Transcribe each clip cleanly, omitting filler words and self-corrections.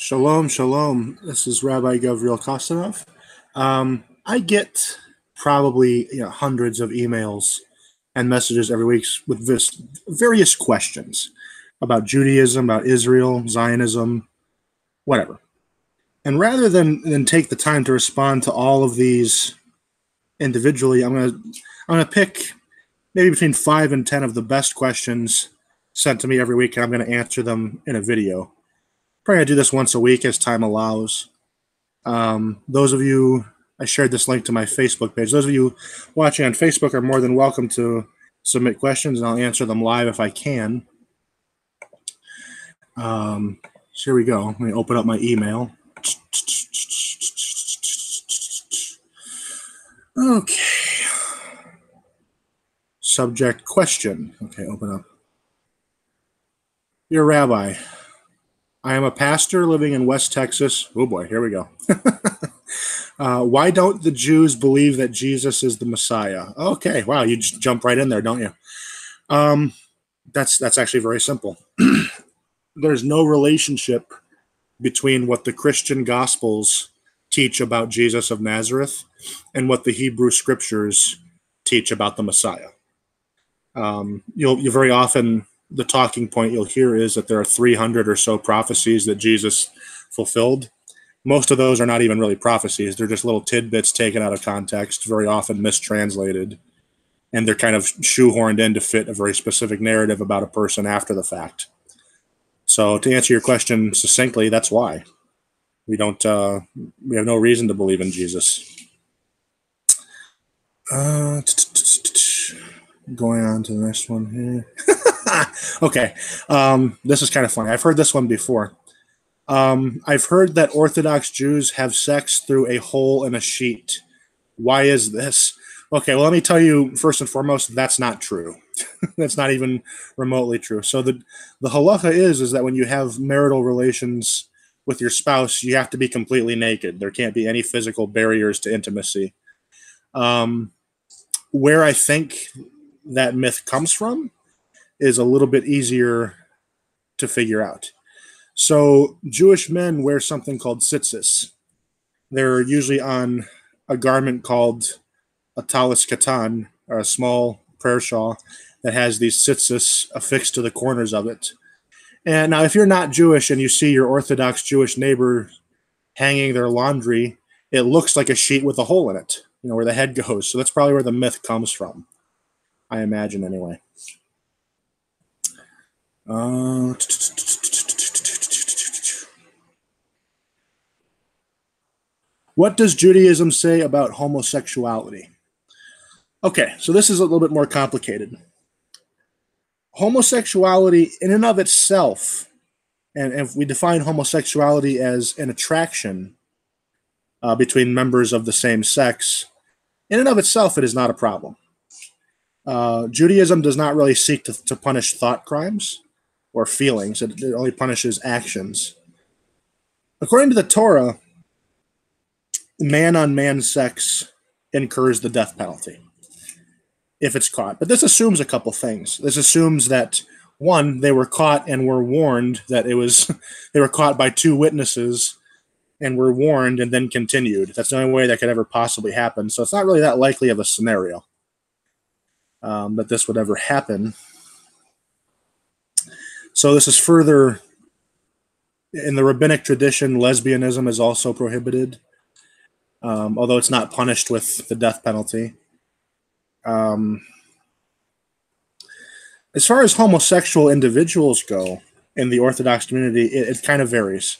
Shalom, shalom. This is Rabbi Gavriel Kostanov. I get probably hundreds of emails and messages every week with various questions about Judaism, about Israel, Zionism, whatever. And rather than take the time to respond to all of these individually, I'm gonna pick maybe between 5 and 10 of the best questions sent to me every week, and I'm going to answer them in a video. Probably going to do this once a week as time allows. Those of you, I shared this link to my Facebook page. Those of you watching on Facebook are more than welcome to submit questions, and I'll answer them live if I can. So here we go. Let me open up my email. Okay. Subject question. Okay, open up. Dear Rabbi, I am a pastor living in West Texas. Oh boy, here we go. Why don't the Jews believe that Jesus is the Messiah? Okay, wow, you just jump right in there, don't you? That's actually very simple. There's no relationship between what the Christian Gospels teach about Jesus of Nazareth and what the Hebrew Scriptures teach about the Messiah. You'll very often, the talking point you'll hear is that there are 300 or so prophecies that Jesus fulfilled. Most of those are not even really prophecies. They're just little tidbits taken out of context, very often mistranslated, and they're kind of shoehorned in to fit a very specific narrative about a person after the fact. So to answer your question succinctly, that's why. We have no reason to believe in Jesus. Going on to the next one here. Okay. This is kind of funny. I've heard this one before. I've heard that Orthodox Jews have sex through a hole in a sheet. Why is this? Okay, well, let me tell you, first and foremost, that's not true. That's not even remotely true. So the halacha is that when you have marital relations with your spouse, you have to be completely naked. There can't be any physical barriers to intimacy. Where I think that myth comes from is a little bit easier to figure out. So Jewish men wear something called tzitzis. They're usually on a garment called a talis katan, or a small prayer shawl that has these tzitzis affixed to the corners of it. And now if you're not Jewish and you see your Orthodox Jewish neighbor hanging their laundry, it looks like a sheet with a hole in it, where the head goes. So that's probably where the myth comes from, I imagine anyway. What does Judaism say about homosexuality? Okay, so this is a little bit more complicated. Homosexuality in and of itself, and if we define homosexuality as an attraction between members of the same sex, in and of itself, it is not a problem. Judaism does not really seek to punish thought crimes or feelings. It only punishes actions. According to the Torah, man-on-man sex incurs the death penalty if it's caught. But this assumes a couple things. This assumes that, one, they were caught and were warned that they were caught by 2 witnesses and were warned and then continued. That's the only way that could ever possibly happen. So it's not really that likely of a scenario that this would ever happen. So this is further, in the rabbinic tradition, lesbianism is also prohibited, although it's not punished with the death penalty. As far as homosexual individuals go in the Orthodox community, it kind of varies.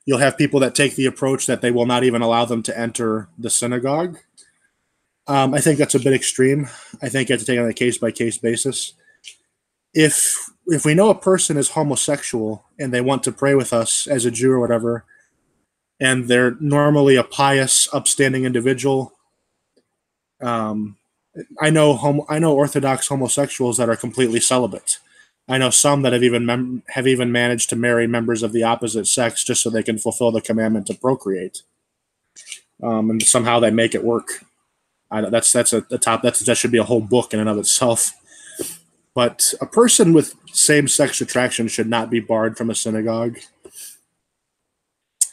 You'll have people that take the approach that they will not even allow them to enter the synagogue. I think that's a bit extreme. I think you have to take it on a case-by-case basis. If we know a person is homosexual and they want to pray with us as a Jew or whatever, and they're normally a pious, upstanding individual, I know Orthodox homosexuals that are completely celibate. I know some that have even managed to marry members of the opposite sex just so they can fulfill the commandment to procreate, and somehow they make it work. That should be a whole book in and of itself. But a person with same-sex attraction should not be barred from a synagogue.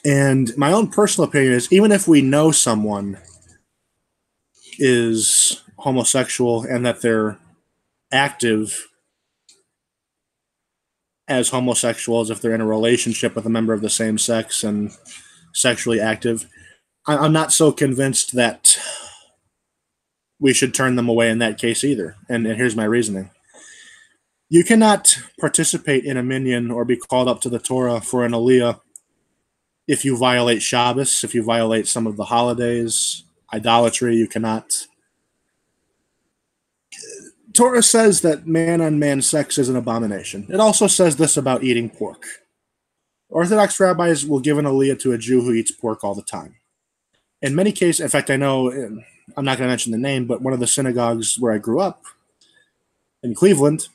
And my own personal opinion is, even if we know someone is homosexual and that they're active as homosexuals, if they're in a relationship with a member of the same sex and sexually active, I'm not so convinced that we should turn them away in that case either. And here's my reasoning. You cannot participate in a minyan or be called up to the Torah for an aliyah if you violate Shabbos, if you violate some of the holidays, idolatry. You cannot. Torah says that man-on-man sex is an abomination. It also says this about eating pork. Orthodox rabbis will give an aliyah to a Jew who eats pork all the time. In many cases, in fact, I know, I'm not going to mention the name, but one of the synagogues where I grew up in Cleveland,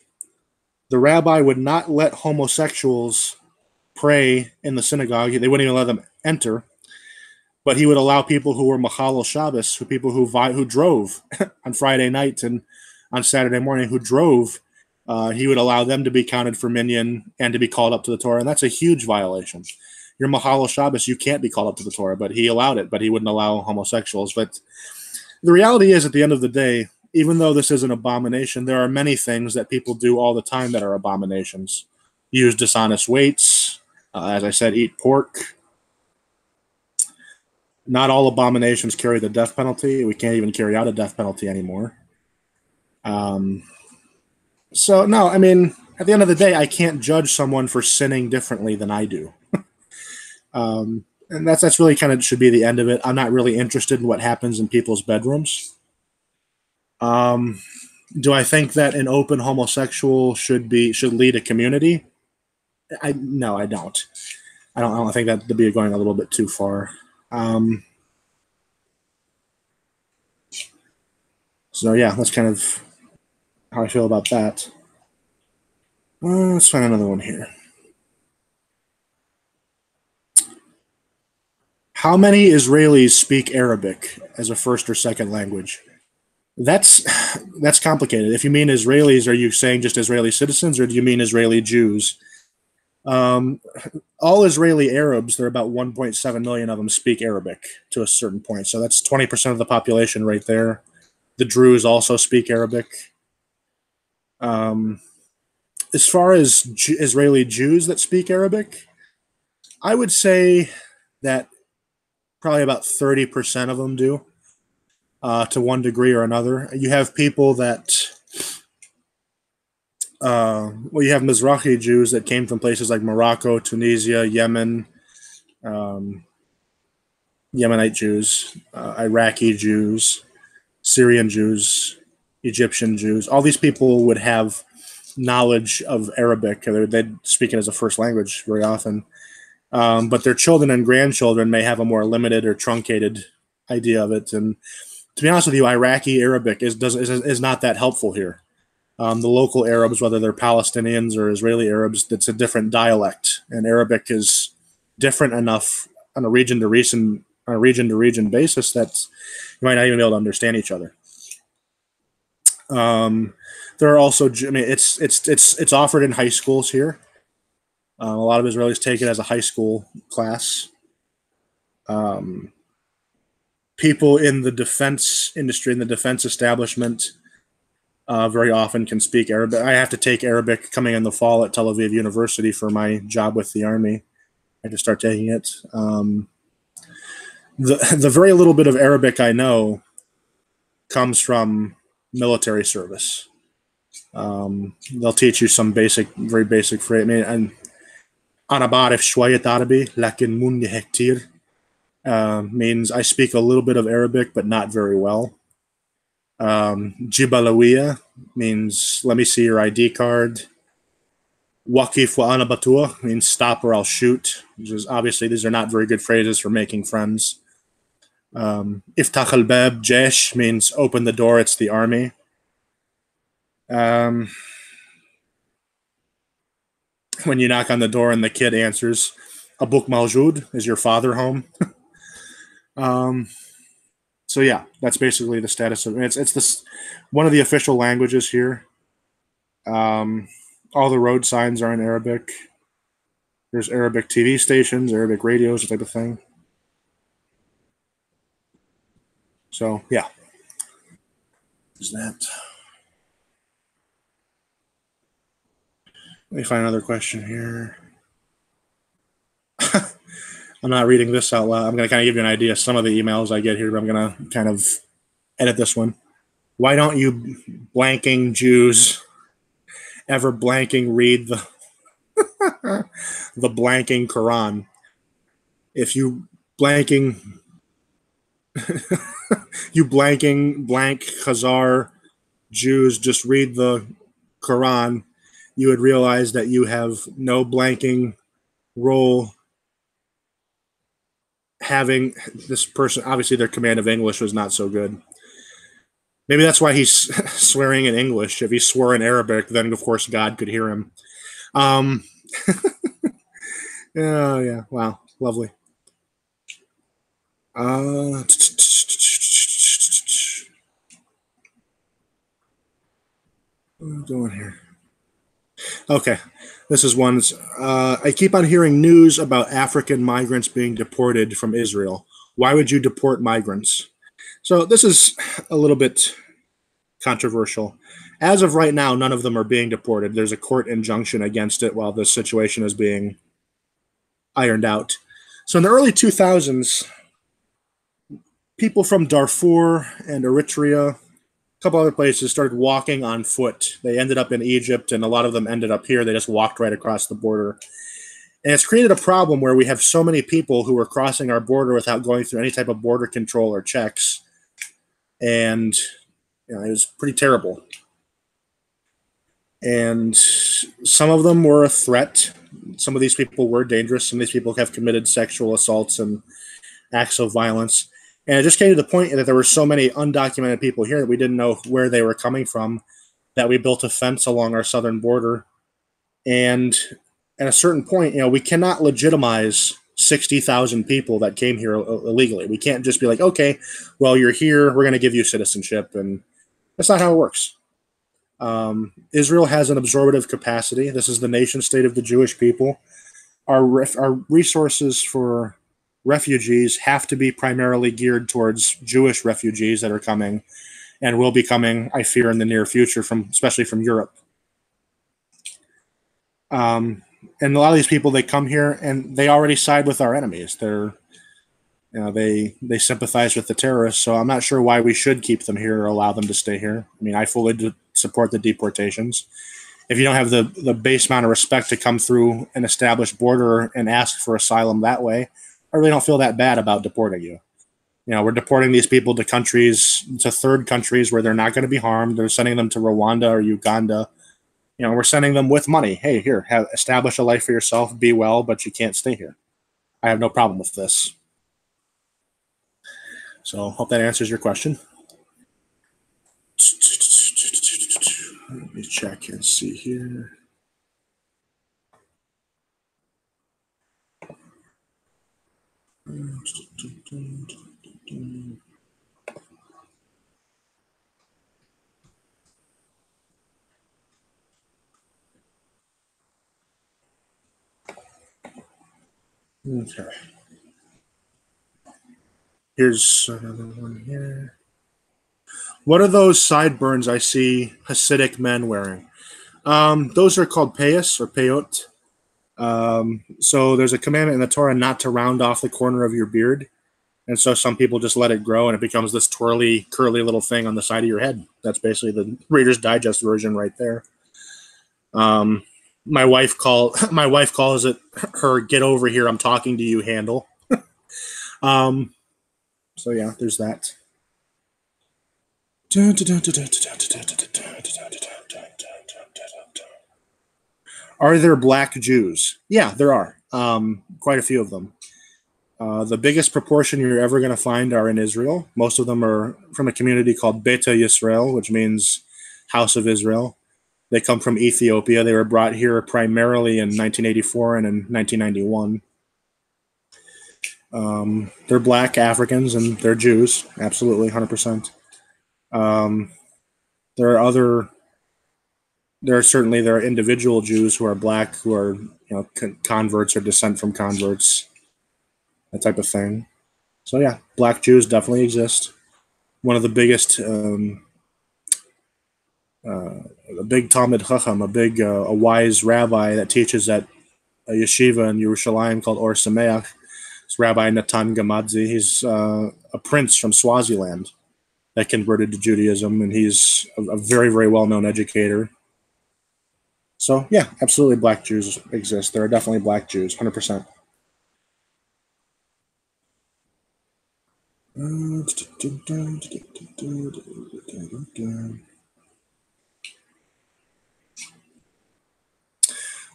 the rabbi would not let homosexuals pray in the synagogue. They wouldn't even let them enter, but he would allow people who were Machalel Shabbos, people who drove on Friday night and on Saturday morning, who drove, he would allow them to be counted for minyan and to be called up to the Torah, and that's a huge violation. You're Machalel Shabbos, you can't be called up to the Torah, but he allowed it, but he wouldn't allow homosexuals. But the reality is, at the end of the day, even though this is an abomination, there are many things that people do all the time that are abominations. Use dishonest weights, as I said, eat pork. Not all abominations carry the death penalty. We can't even carry out a death penalty anymore. So, no, I mean, at the end of the day, I can't judge someone for sinning differently than I do. And that's really kind of should be the end of it. I'm not really interested in what happens in people's bedrooms. Do I think that an open homosexual should lead a community? No, I don't. I don't think that would be going a little bit too far. So yeah, that's kind of how I feel about that. Let's find another one here. How many Israelis speak Arabic as a first or second language? That's complicated. If you mean Israelis, are you saying just Israeli citizens, or do you mean Israeli Jews? All Israeli Arabs, there are about 1.7 million of them, speak Arabic to a certain point. So that's 20% of the population right there. The Druze also speak Arabic. As far as Israeli Jews that speak Arabic, I would say that probably about 30% of them do, to one degree or another. You have people that, you have Mizrahi Jews that came from places like Morocco, Tunisia, Yemen, Yemenite Jews, Iraqi Jews, Syrian Jews, Egyptian Jews. All these people would have knowledge of Arabic. They'd speak it as a first language very often. But their children and grandchildren may have a more limited or truncated idea of it. And to be honest with you, Iraqi Arabic is not that helpful here. The local Arabs, whether they're Palestinians or Israeli Arabs, it's a different dialect, and Arabic is different enough on a region to region basis that you might not even be able to understand each other. There are also, I mean, it's offered in high schools here. A lot of Israelis take it as a high school class. People in the defense industry, in the defense establishment, very often can speak Arabic. I have to take Arabic coming in the fall at Tel Aviv University for my job with the Army. I just start taking it. The very little bit of Arabic I know comes from military service. They'll teach you some very basic phrase. I mean, أنا بعرف شوية عربي لكن مو منيح كتير. Means I speak a little bit of Arabic, but not very well. Jibalawiya means let me see your ID card. Waqif wa ana batua means stop or I'll shoot. Which is, obviously, these are not very good phrases for making friends. Iftach al bab jesh means open the door, it's the army. When you knock on the door and the kid answers, Abuk Mawjud, is your father home? So yeah, that's basically the status of it. It's this one of the official languages here. All the road signs are in Arabic. There's Arabic TV stations, Arabic radios, that type of thing. So, yeah. Is that? Let me find another question here. I'm not reading this out loud. I'm going to kind of give you an idea of some of the emails I get here, but I'm going to kind of edit this one. Why don't you blanking Jews ever blanking read the the blanking Quran? If you blanking you blanking blank Khazar Jews just read the Quran, you would realize that you have no blanking role. Having this person, obviously their command of English was not so good. Maybe that's why he's swearing in English. If he swore in Arabic, then of course God could hear him. Yeah, wow, lovely. What am I doing here? Okay, this is one. I keep on hearing news about African migrants being deported from Israel. Why would you deport migrants? So this is a little bit controversial. As of right now, none of them are being deported. There's a court injunction against it while this situation is being ironed out. So in the early 2000s, people from Darfur and Eritrea, a couple other places, started walking on foot. They ended up in Egypt, and a lot of them ended up here. They just walked right across the border. And it's created a problem where we have so many people who are crossing our border without going through any type of border control or checks. And it was pretty terrible. And some of them were a threat. Some of these people were dangerous. Some of these people have committed sexual assaults and acts of violence. And it just came to the point that there were so many undocumented people here that we didn't know where they were coming from, that we built a fence along our southern border. And at a certain point, we cannot legitimize 60,000 people that came here illegally. We can't just be like, okay, well, you're here, we're going to give you citizenship. And that's not how it works. Israel has an absorptive capacity. This is the nation state of the Jewish people. Our resources for refugees have to be primarily geared towards Jewish refugees that are coming and will be coming, I fear, in the near future, especially from Europe. And a lot of these people, they come here and they already side with our enemies. They sympathize with the terrorists. So I'm not sure why we should keep them here or allow them to stay here. I mean, I fully support the deportations. If you don't have the base amount of respect to come through an established border and ask for asylum that way, I really don't feel that bad about deporting you. We're deporting these people to third countries where they're not going to be harmed. They're sending them to Rwanda or Uganda. We're sending them with money. Hey, here, establish a life for yourself, be well, but you can't stay here. I have no problem with this. So hope that answers your question. Let me check and see here. Okay. Here's another one here. What are those sideburns I see Hasidic men wearing? Those are called payas or payot. So there's a commandment in the Torah not to round off the corner of your beard. And so some people just let it grow and it becomes this twirly, curly little thing on the side of your head. That's basically the Reader's Digest version right there. My wife calls it her "get over here, I'm talking to you" handle. So yeah, there's that. Are there black Jews? Yeah, there are. Quite a few of them. The biggest proportion you're ever going to find are in Israel. Most of them are from a community called Beta Yisrael, which means House of Israel. They come from Ethiopia. They were brought here primarily in 1984 and in 1991. They're black Africans and they're Jews. Absolutely, 100%. There are other there are individual Jews who are black, who are converts or descent from converts, that type of thing. So yeah, black Jews definitely exist. One of the biggest, a big Talmid Chacham, a wise rabbi that teaches at a yeshiva in Yerushalayim called Or Sameach. It's Rabbi Natan Gamadzi. He's a prince from Swaziland that converted to Judaism, and he's a very, very well-known educator. So yeah, absolutely, black Jews exist. There are definitely black Jews, 100%.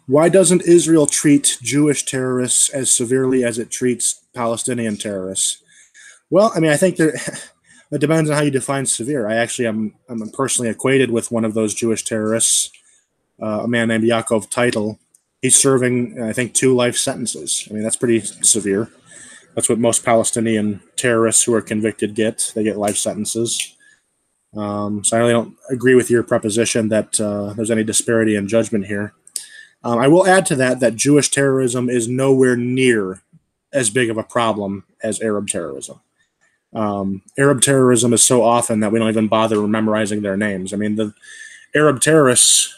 Why doesn't Israel treat Jewish terrorists as severely as it treats Palestinian terrorists? Well, I mean, I think it depends on how you define severe. I'm personally acquainted with one of those Jewish terrorists, a man named Yaakov Teitel. He's serving, I think, 2 life sentences. I mean, that's pretty severe. That's what most Palestinian terrorists who are convicted get. They get life sentences. So I really don't agree with your proposition that there's any disparity in judgment here. I will add to that Jewish terrorism is nowhere near as big of a problem as Arab terrorism. Arab terrorism is so often that we don't even bother memorizing their names. I mean, the Arab terrorists,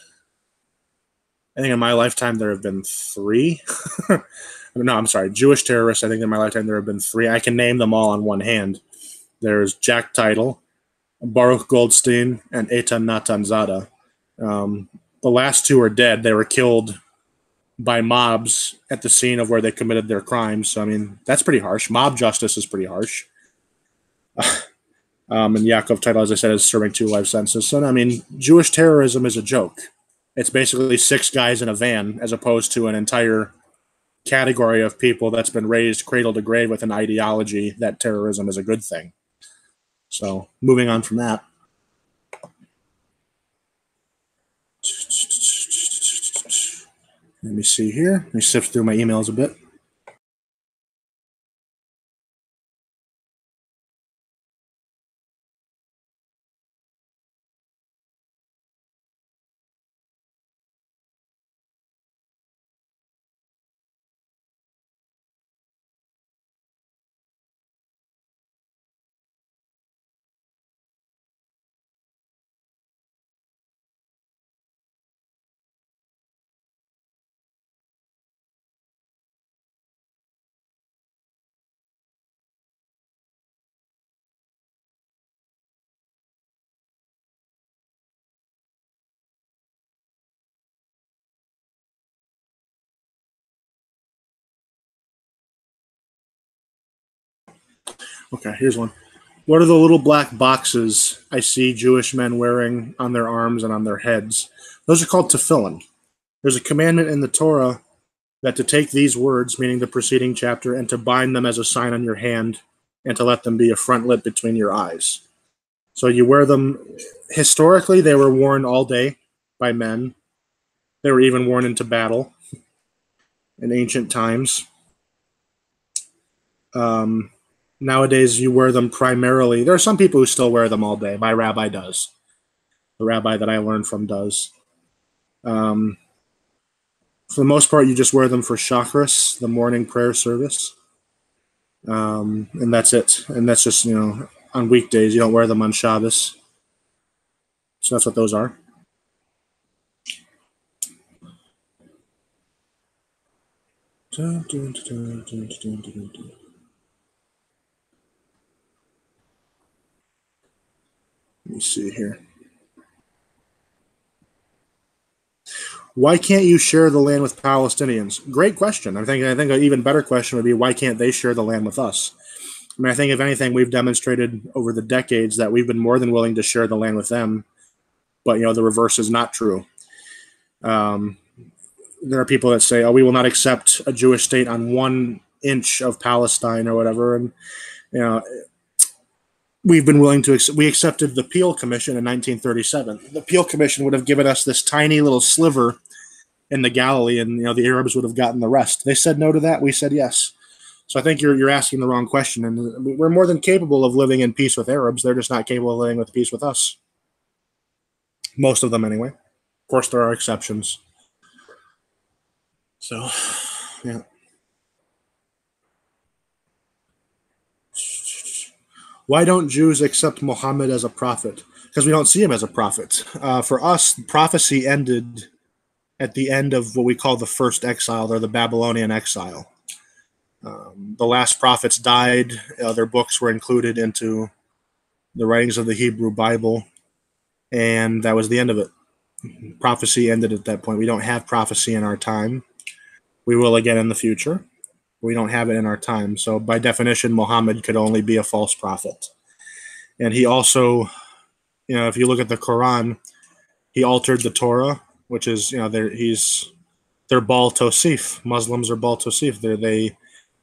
I think in my lifetime there have been 3. No, I'm sorry, Jewish terrorists, I think in my lifetime there have been 3. I can name them all on one hand. There's Jack Teitel, Baruch Goldstein, and Eitan Natanzada. The last 2 are dead. They were killed by mobs at the scene of where they committed their crimes. So, I mean, that's pretty harsh. Mob justice is pretty harsh. And Yaakov Teitel, as I said, is serving 2 life sentences. So, I mean, Jewish terrorism is a joke. It's basically 6 guys in a van as opposed to an entire category of people that's been raised cradle to grave with an ideology that terrorism is a good thing. So, moving on from that. Let me see here. Let me sift through my emails a bit. Okay, here's one. What are the little black boxes I see Jewish men wearing on their arms and on their heads? Those are called tefillin. There's a commandment in the Torah that to take these words, meaning the preceding chapter, and to bind them as a sign on your hand and to let them be a frontlet between your eyes. So you wear them. Historically, they were worn all day by men. They were even worn into battle in ancient times. Nowadays, you wear them primarily. There are some people who still wear them all day. My rabbi does. The rabbi that I learned from does. For the most part, you just wear them for Shacharis, the morning prayer service. And that's it. And that's just, on weekdays. You don't wear them on Shabbos. So that's what those are. Let me see here. Why can't you share the land with Palestinians? Great question. I think an even better question would be, why can't they share the land with us? I mean, I think if anything, we've demonstrated over the decades that we've been more than willing to share the land with them. But, the reverse is not true. There are people that say, we will not accept a Jewish state on 1 inch of Palestine or whatever. And, we've been willing to, we accepted the Peel Commission in 1937. The Peel Commission would have given us this tiny little sliver in the Galilee, and the Arabs would have gotten the rest. They said no to that. We said yes. So I think you're asking the wrong question, and we're more than capable of living in peace with Arabs. They're just not capable of living with peace with us. Most of them, anyway. course, there are exceptions. So, yeah. Why don't Jews accept Muhammad as a prophet? Because we don't see him as a prophet. For us, prophecy ended at the end of what we call the first exile, or the Babylonian exile. The last prophets died. Their books were included into the writings of the Hebrew Bible, and that was the end of it. Prophecy ended at that point. We don't have prophecy in our time. We will again in the future. We don't have it in our time. So by definition, Muhammad could only be a false prophet. And he also, if you look at the Quran, he altered the Torah, which is, they're Baal Tosif. Muslims are Baal Tosif.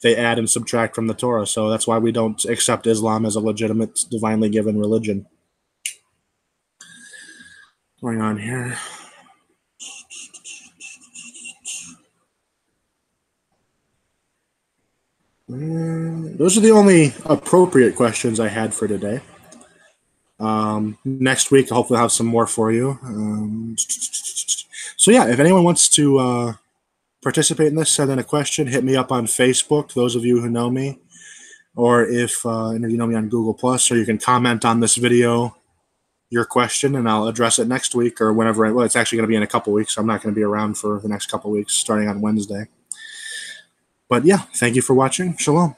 They add and subtract from the Torah. So that's why we don't accept Islam as a legitimate, divinely given religion. What's going on here? Those are the only appropriate questions I had for today. Next week, hopefully, I'll have some more for you. So yeah, if anyone wants to participate in this, send in a question, hit me up on Facebook, those of you who know me, or if you know me on Google+, or you can comment on this video, your question, and I'll address it next week or whenever. Well, it's actually going to be in a couple weeks, so I'm not going to be around for the next couple weeks, starting on Wednesday. But yeah, thank you for watching. Shalom.